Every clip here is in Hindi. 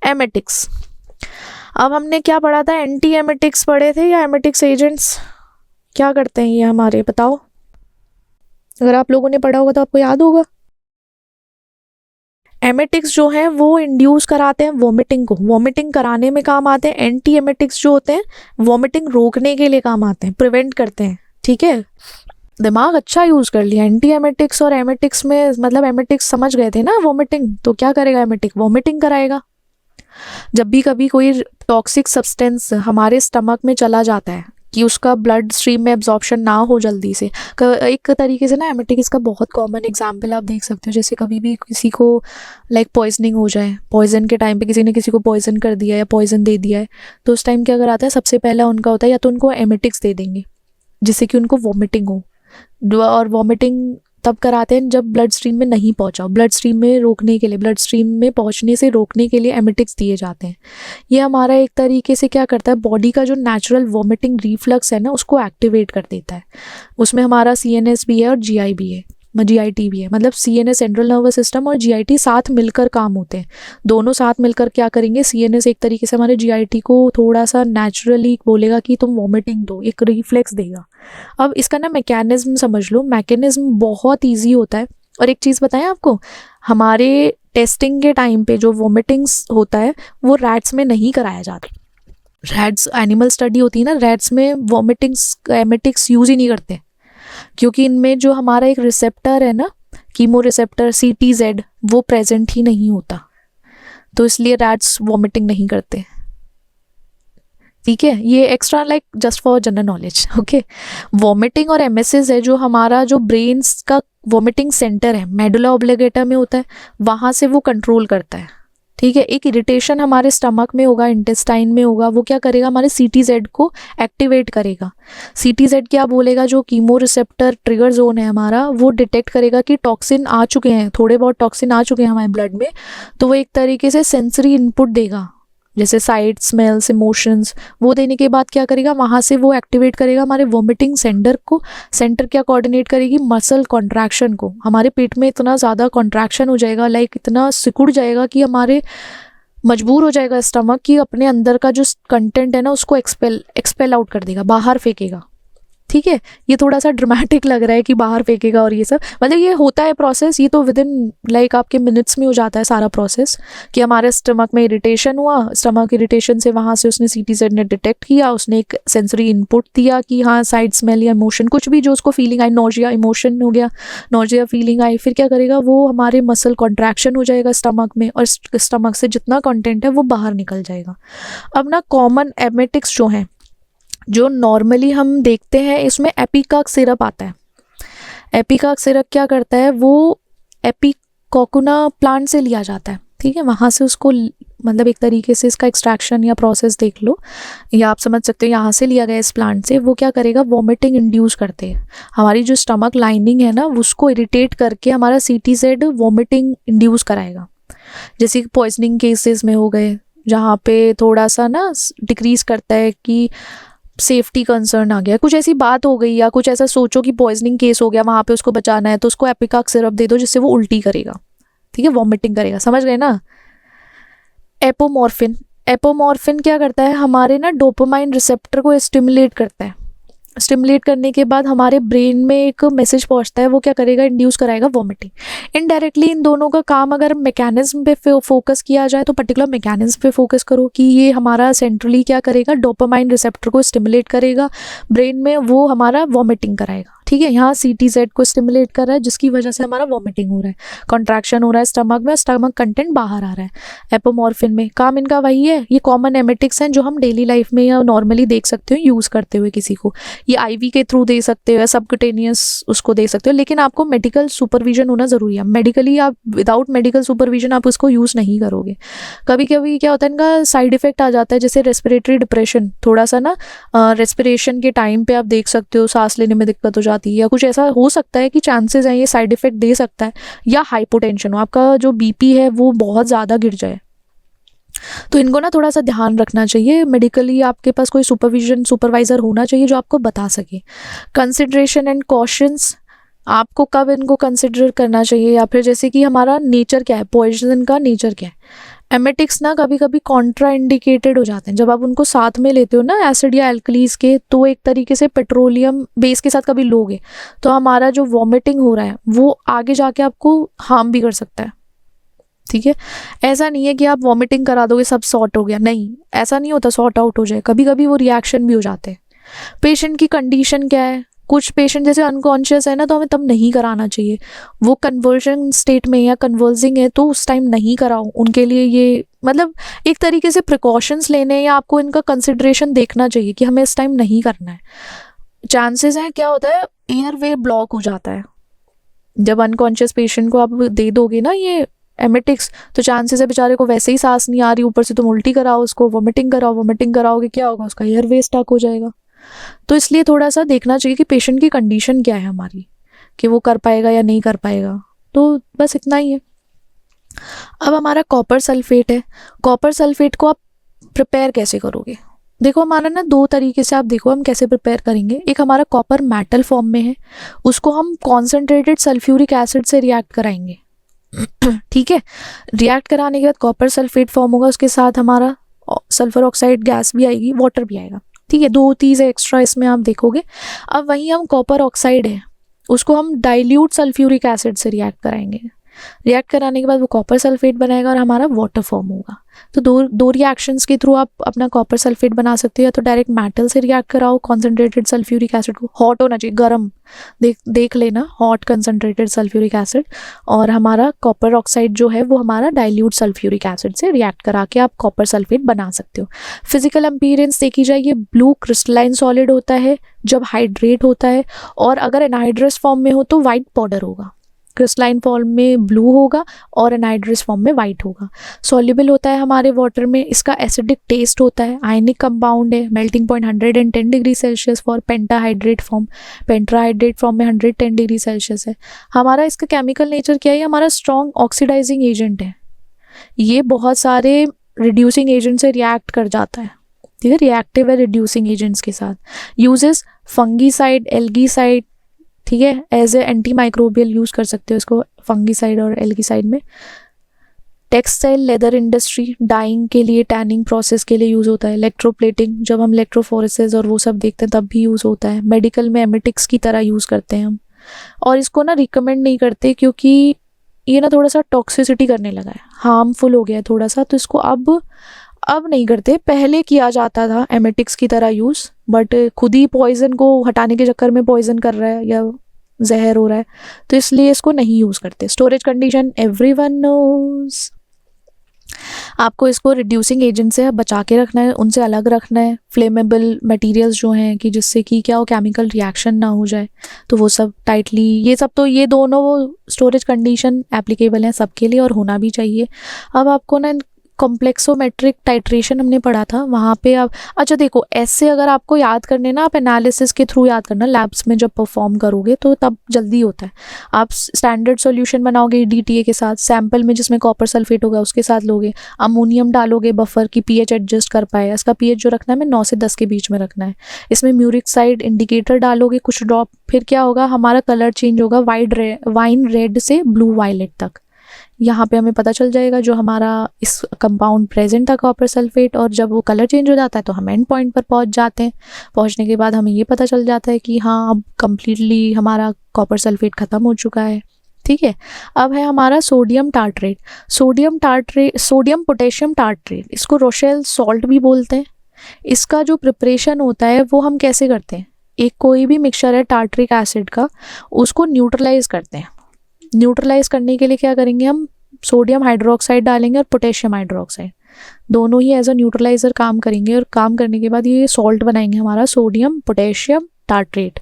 एमेटिक्स। अब हमने क्या पढ़ा था, एंटी एमेटिक्स पढ़े थे या एमेटिक्स एजेंट्स? क्या करते हैं ये हमारे, बताओ। अगर आप लोगों ने पढ़ा होगा तो आपको याद होगा। एमेटिक्स जो है वो इंड्यूस कराते हैं वोमिटिंग को, वोमिटिंग कराने में काम आते हैं। एंटी एमेटिक्स जो होते हैं वोमिटिंग रोकने के लिए काम आते हैं, प्रिवेंट करते हैं। ठीक है, दिमाग अच्छा यूज कर लिया। एंटी एमेटिक्स और एमेटिक्स में मतलब एमेटिक्स समझ गए थे ना, वोमिटिंग, तो क्या करेगा एमेटिक, वोमिटिंग कराएगा। जब भी कभी कोई टॉक्सिक सब्सटेंस हमारे स्टमक में चला जाता है कि उसका ब्लड स्ट्रीम में एब्जॉर्प्शन ना हो जल्दी से, एक तरीके से ना एमेटिक इसका बहुत कॉमन एग्जाम्पल आप देख सकते हो। जैसे कभी भी किसी को लाइक पॉइजनिंग हो जाए, पॉइजन के टाइम पे किसी ने किसी को पॉइजन कर दिया या पॉइजन दे दिया है, तो उस टाइम क्या कराता है, सबसे पहला उनका होता है या तो उनको एमेटिक्स दे देंगे जिससे कि उनको वॉमिटिंग हो, और वॉमिटिंग तब कराते हैं जब ब्लड स्ट्रीम में नहीं पहुंचा, ब्लड स्ट्रीम में रोकने के लिए, ब्लड स्ट्रीम में पहुंचने से रोकने के लिए एमेटिक्स दिए जाते हैं। ये हमारा एक तरीके से क्या करता है, बॉडी का जो नेचुरल वॉमिटिंग रिफ्लक्स है ना उसको एक्टिवेट कर देता है। उसमें हमारा CNS भी है और GI भी है, GIT भी है। मतलब CNS सेंट्रल नर्वस सिस्टम और GIT साथ मिलकर काम होते हैं। दोनों साथ मिलकर क्या करेंगे, CNS एक तरीके से हमारे GIT को थोड़ा सा नेचुरली बोलेगा कि तुम वॉमिटिंग दो, एक रिफ्लेक्स देगा। अब इसका ना मैकेनिज्म समझ लो, मैकेनिज्म बहुत ईजी होता है। और एक चीज़ बताएं आपको, हमारे टेस्टिंग के टाइम पे जो वॉमिटिंग्स होता है वो रैट्स में नहीं कराया जाता। रैट्स एनिमल स्टडी होती है ना, रैट्स में वॉमिटिंग्स एमेटिक्स यूज ही नहीं करते, क्योंकि इनमें जो हमारा एक रिसेप्टर है ना, कीमो रिसेप्टर CTZ, वो प्रेजेंट ही नहीं होता, तो इसलिए रैट्स वॉमिटिंग नहीं करते। ठीक है, ये extra like just for general knowledge. Okay, vomiting और एमेसिस है जो हमारा जो ब्रेन्स का वॉमिटिंग सेंटर है, मेडुला ऑब्लिगेटा में होता है, वहाँ से वो कंट्रोल करता है। ठीक है, एक इरिटेशन हमारे स्टमक में होगा, इंटेस्टाइन में होगा, वो क्या करेगा, हमारे CTZ को एक्टिवेट करेगा। CTZ क्या बोलेगा, जो कीमो रिसेप्टर ट्रिगर जोन है हमारा, वो डिटेक्ट करेगा कि टॉक्सिन आ चुके हैं, थोड़े बहुत टॉक्सिन आ चुके हैं हमारे ब्लड में, तो वो एक तरीके से सेंसरी इनपुट देगा, जैसे साइट, स्मेल्स, इमोशंस। वो देने के बाद क्या करेगा, वहाँ से वो एक्टिवेट करेगा हमारे वॉमिटिंग सेंटर को। सेंटर क्या कोऑर्डिनेट करेगी, मसल कॉन्ट्रैक्शन को। हमारे पेट में इतना ज़्यादा कॉन्ट्रैक्शन हो जाएगा, लाइक इतना सिकुड़ जाएगा कि हमारे मजबूर हो जाएगा स्टमक कि अपने अंदर का जो कंटेंट है ना उसको एक्सपेल आउट कर देगा, बाहर फेंकेगा। ठीक है, ये थोड़ा सा ड्रामेटिक लग रहा है कि बाहर फेंकेगा और ये सब, मतलब ये होता है प्रोसेस, ये तो विद इन लाइक आपके मिनट्स में हो जाता है सारा प्रोसेस, कि हमारे स्टमक में इरिटेशन हुआ, स्टमक इरिटेशन से वहाँ से उसने CTZ ने डिटेक्ट किया, उसने एक सेंसरी इनपुट दिया कि हाँ साइड स्मेल या इमोशन, कुछ भी जो उसको फीलिंग आई, नोजिया इमोशन हो गया, नोजिया फीलिंग आई, फिर क्या करेगा वो हमारे मसल कॉन्ट्रैक्शन हो जाएगा स्टमक में, और स्टमक से जितना कंटेंट है वो बाहर निकल जाएगा। अब ना कॉमन एमेटिक्स जो हैं, जो नॉर्मली हम देखते हैं, इसमें एपिकाक सिरप आता है। एपिकाक सिरप क्या करता है, वो एपिकोकुना प्लांट से लिया जाता है। ठीक है, वहाँ से उसको मतलब एक तरीके से इसका एक्सट्रैक्शन या प्रोसेस देख लो, या आप समझ सकते हो यहाँ से लिया गया इस प्लांट से। वो क्या करेगा, वॉमिटिंग इंड्यूस करते हैं, हमारी जो स्टमक लाइनिंग है ना उसको इरिटेट करके हमारा CTZ वॉमिटिंग इंड्यूस कराएगा। जैसे पॉइजनिंग केसेस में हो गए, जहाँ पे थोड़ा सा ना डिक्रीज करता है कि सेफ्टी कंसर्न आ गया, कुछ ऐसी बात हो गई, या कुछ ऐसा सोचो कि पॉइजनिंग केस हो गया, वहाँ पे उसको बचाना है, तो उसको एपिकाक सिरप दे दो जिससे वो उल्टी करेगा। ठीक है, वॉमिटिंग करेगा, समझ गए ना। एपोमॉर्फिन, एपोमॉर्फिन क्या करता है, हमारे ना डोपामाइन रिसेप्टर को स्टिमुलेट करता है। स्टिमुलेट करने के बाद हमारे ब्रेन में एक मैसेज पहुंचता है, वो क्या करेगा, इंड्यूस कराएगा वॉमिटिंग। इनडायरेक्टली इन दोनों का काम अगर मैकेनिज्म पे फोकस किया जाए तो पर्टिकुलर मैकेनिज्म पे फोकस करो कि ये हमारा सेंट्रली क्या करेगा, डोपामाइन रिसेप्टर को स्टिमुलेट करेगा ब्रेन में, वो हमारा वॉमिटिंग कराएगा। ठीक है, यहाँ CTZ को स्टिमुलेट कर रहा है जिसकी वजह से हमारा वॉमिटिंग हो रहा है, कॉन्ट्रैक्शन हो रहा है स्टमक में, स्टमक कंटेंट बाहर आ रहा है। एपोमॉर्फिन में काम इनका वही है। ये कॉमन एमेटिक्स हैं जो हम डेली लाइफ में या नॉर्मली देख सकते हो यूज़ करते हुए किसी को। ये IV के थ्रू दे सकते हो या सबक्यूटेनियस उसको दे सकते हो, लेकिन आपको मेडिकल सुपरविजन होना ज़रूरी है। मेडिकली आप विदाउट मेडिकल सुपरविजन आप उसको यूज़ नहीं करोगे। कभी कभी क्या होता है, इनका साइड इफेक्ट आ जाता है, जैसे रेस्पिरेटरी डिप्रेशन, थोड़ा सा ना रेस्पिरेशन के टाइम पे आप देख सकते हो सांस लेने में दिक्कत हो जाती है, या कुछ ऐसा हो सकता है कि चांसेस हैं ये साइड इफेक्ट दे सकता है। या हाइपोटेंशन हो, आपका जो BP है वो बहुत ज़्यादा गिर जाए, तो इनको ना थोड़ा सा ध्यान रखना चाहिए। मेडिकली आपके पास कोई सुपरवाइजर होना चाहिए जो आपको बता सके। कंसिडरेशन एंड कॉशंस, आपको कब इनको कंसिडर करना चाहिए, या फिर जैसे कि हमारा नेचर क्या है, पॉइजन का नेचर क्या है। एमेटिक्स ना कभी कभी कॉन्ट्रा इंडिकेटेड हो जाते हैं जब आप उनको साथ में लेते हो ना, एसिड या एल्कलीज के, तो एक तरीके से पेट्रोलियम बेस के साथ कभी लोगे तो हमारा जो वॉमिटिंग हो रहा है वो आगे जाके आपको हार्म भी कर सकता है। ठीक है, ऐसा नहीं है कि आप वॉमिटिंग करा दोगे सब सॉर्ट हो गया, नहीं, ऐसा नहीं होता सॉर्ट आउट हो जाए, कभी कभी वो रिएक्शन भी हो जाते हैं। पेशेंट की कंडीशन क्या है, कुछ पेशेंट जैसे अनकॉन्शियस है ना तो हमें तब नहीं कराना चाहिए, वो कन्वर्जन स्टेट में या कन्वर्जिंग है तो उस टाइम नहीं कराओ, उनके लिए ये मतलब एक तरीके से प्रिकॉशंस लेने या आपको इनका कंसिडरेशन देखना चाहिए कि हमें इस टाइम नहीं करना है। चांसेस हैं क्या होता है, एयर वे ब्लॉक हो जाता है जब अनकॉन्शियस पेशेंट को आप दे दोगे ना ये एमेटिक्स, तो चांसेस है बेचारे को वैसे ही सांस नहीं आ रही, ऊपर से तुम उल्टी कराओ उसको, वॉमिटिंग कराओ, वॉमिटिंग कराओगे क्या होगा, उसका एयर वे स्टक हो जाएगा। तो इसलिए थोड़ा सा देखना चाहिए कि पेशेंट की कंडीशन क्या है हमारी, कि वो कर पाएगा या नहीं कर पाएगा। तो बस इतना ही है। अब हमारा कॉपर सल्फेट है, कॉपर सल्फेट को आप प्रिपेयर कैसे करोगे, देखो हमारा ना दो तरीके से आप देखो हम कैसे प्रिपेयर करेंगे। एक हमारा कॉपर मेटल फॉर्म में है, उसको हम कॉन्सेंट्रेटेड सल्फ्यूरिक एसिड से रिएक्ट कराएंगे। ठीक है, रिएक्ट कराने के बाद कॉपर सल्फेट फॉर्म होगा, उसके साथ हमारा सल्फर ऑक्साइड गैस भी आएगी, वाटर भी आएगा। ठीक है, दो चीज़ें एक्स्ट्रा इसमें आप देखोगे। अब वहीं हम कॉपर ऑक्साइड है उसको हम डाइल्यूट सल्फ्यूरिक एसिड से रिएक्ट कराएंगे, रिएक्ट कराने के बाद वो कॉपर सल्फेट बनाएगा और हमारा वाटर फॉर्म होगा। तो दो रिएक्शंस के थ्रू आप अपना कॉपर सल्फेट बना सकते हो, या तो डायरेक्ट मेटल से रिएक्ट कराओ कॉन्सेंट्रेटेड सल्फ्यूरिक एसिड को, हॉट होना चाहिए, गर्म, देख लेना, हॉट कंसनट्रेटेड सल्फ्यूरिक एसिड, और हमारा कॉपर ऑक्साइड जो है वो हमारा डाइल्यूट सल्फ्यूरिक एसिड से रिएक्ट करा के आप कॉपर सल्फेट बना सकते हो। फिजिकल अपीयरेंस देखी जाए, ये ब्लू क्रिस्टलाइन सॉलिड होता है जब हाइड्रेट होता है, और अगर एनहाइड्रस फॉर्म में हो तो वाइट पाउडर होगा, क्रिस्टलाइन फॉर्म में ब्लू होगा और एनहाइड्रस फॉर्म में वाइट होगा। सॉल्युबल होता है हमारे वाटर में, इसका एसिडिक टेस्ट होता है, आयनिक कंपाउंड है, melting point 110 degree Celsius for pentahydrate form, pentahydrate form में 110 डिग्री सेल्सियस है। हमारा इसका केमिकल नेचर क्या है, हमारा स्ट्रॉन्ग ऑक्सीडाइजिंग एजेंट है, ये बहुत सारे रिड्यूसिंग एजेंट से रिएक्ट कर जाता है। ठीक है, रिएक्टिव है रिड्यूसिंग एजेंट्स के साथ। यूजेस फंगीसाइड, एल्गीसाइड, ठीक है, as a anti microbial use कर सकते हो इसको फंगीसाइड और एल्गीसाइड में। टेक्सटाइल, लेदर इंडस्ट्री, डाइंग के लिए, टैनिंग प्रोसेस के लिए यूज़ होता है। इलेक्ट्रोप्लेटिंग, जब हम इलेक्ट्रोफोरेसेस और वो सब देखते हैं तब भी यूज़ होता है। मेडिकल में एमेटिक्स की तरह यूज़ करते हैं हम, और इसको ना रिकमेंड नहीं करते क्योंकि ये ना थोड़ा सा टॉक्सिसिटी करने लगा है, हार्मफुल हो गया है थोड़ा सा, तो इसको अब नहीं करते। पहले किया जाता था एमेटिक्स की तरह यूज़, बट खुद ही पॉइजन को हटाने के चक्कर में पॉइजन कर रहा है या जहर हो रहा है, तो इसलिए इसको नहीं यूज़ करते। स्टोरेज कंडीशन एवरीवन नोज, आपको इसको रिड्यूसिंग एजेंट से बचा के रखना है, उनसे अलग रखना है। फ्लेमेबल मटेरियल्स जो हैं कि जिससे कि क्या हो, केमिकल रिएक्शन ना हो जाए, तो वो सब टाइटली, ये सब तो ये दोनों वो स्टोरेज कंडीशन एप्लीकेबल हैं सबके लिए और होना भी चाहिए। अब आपको ना कॉम्प्लेक्सोमेट्रिक टाइट्रेशन हमने पढ़ा था, वहाँ पे आप अच्छा देखो, ऐसे अगर आपको याद करने ना, आप एनालिसिस के थ्रू याद करना, लैब्स में जब परफॉर्म करोगे तो तब जल्दी होता है। आप स्टैंडर्ड सॉल्यूशन बनाओगे DTA के साथ, सैंपल में जिसमें कॉपर सल्फेट होगा उसके साथ लोगे, अमोनियम डालोगे बफर की pH एडजस्ट कर पाए, इसका pH जो रखना है हमें 9 से 10 के बीच में रखना है। इसमें म्यूरिक साइड इंडिकेटर डालोगे कुछ ड्रॉप, फिर क्या होगा, हमारा कलर चेंज होगा वाइन रेड से ब्लू वायलेट तक। यहाँ पे हमें पता चल जाएगा जो हमारा इस कंपाउंड प्रेजेंट था कॉपर सल्फेट, और जब वो कलर चेंज हो जाता है तो हम एंड पॉइंट पर पहुँच जाते हैं। पहुँचने के बाद हमें ये पता चल जाता है कि हाँ अब कम्प्लीटली हमारा कॉपर सल्फेट ख़त्म हो चुका है। ठीक है, अब है हमारा sodium tartrate. Sodium potassium tartrate, इसको रोशेल सॉल्ट भी बोलते हैं। इसका जो प्रिपरेशन होता है वो हम कैसे करते हैं, एक कोई भी मिक्सचर है टार्ट्रिक एसिड का, उसको न्यूट्रलाइज करते हैं। न्यूट्रलाइज करने के लिए क्या करेंगे, हम सोडियम हाइड्रोक्साइड डालेंगे और पोटेशियम हाइड्रोक्साइड, दोनों ही एज अ न्यूट्रलाइजर काम करेंगे, और काम करने के बाद ये सॉल्ट बनाएंगे हमारा सोडियम पोटेशियम टार्ट्रेट,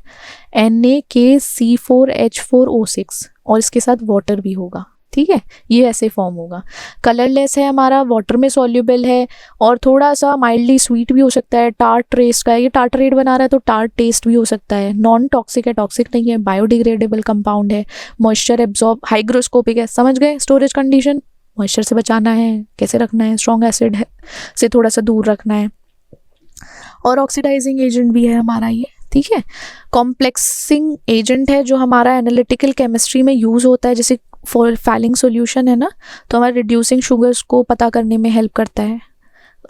NaCl4H4O6, और इसके साथ वाटर भी होगा। ठीक है, ये ऐसे फॉर्म होगा। कलरलेस है हमारा, वाटर में सॉल्युबल है, और थोड़ा सा माइल्डली स्वीट भी हो सकता है, टार्ट टेस्ट का है, ये टार्टरेट बना रहा है तो टार्ट टेस्ट भी हो सकता है। नॉन टॉक्सिक है, टॉक्सिक नहीं है, बायोडिग्रेडेबल कंपाउंड है, मॉइस्चर एब्जॉर्ब, हाइग्रोस्कोपिक है। समझ गए स्टोरेज कंडीशन, मॉइस्चर से बचाना है, कैसे रखना है, स्ट्रॉन्ग एसिड है से थोड़ा सा दूर रखना है, और ऑक्सीडाइजिंग एजेंट भी है हमारा ये। ठीक है, कॉम्प्लेक्सिंग एजेंट है जो हमारा एनालिटिकल केमिस्ट्री में यूज़ होता है, जैसे फैलिंग सॉल्यूशन है ना, तो हमारे रिड्यूसिंग शुगर्स को पता करने में हेल्प करता है।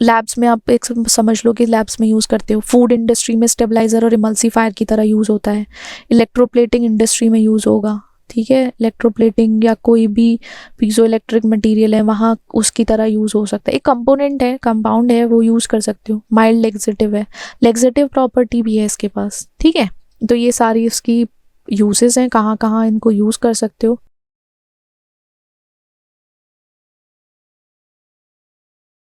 लैब्स में आप एक समझ लो कि लैब्स में यूज़ करते हो। फूड इंडस्ट्री में स्टेबलाइज़र और इमल्सीफायर की तरह यूज़ होता है। इलेक्ट्रोप्लेटिंग इंडस्ट्री में यूज़ होगा, ठीक है। इलेक्ट्रोप्लेटिंग या कोई भी पीजो इलेक्ट्रिक मटेरियल है वहाँ उसकी तरह यूज़ हो सकता है। एक कंपोनेंट है, कंपाउंड है, वो यूज़ कर सकते हो। माइल्ड लेग्जेटिव है, लेग्जेटिव प्रॉपर्टी भी है इसके पास, ठीक है। तो ये सारी इसकी यूजेस हैं, कहाँ कहाँ इनको यूज़ कर सकते हो।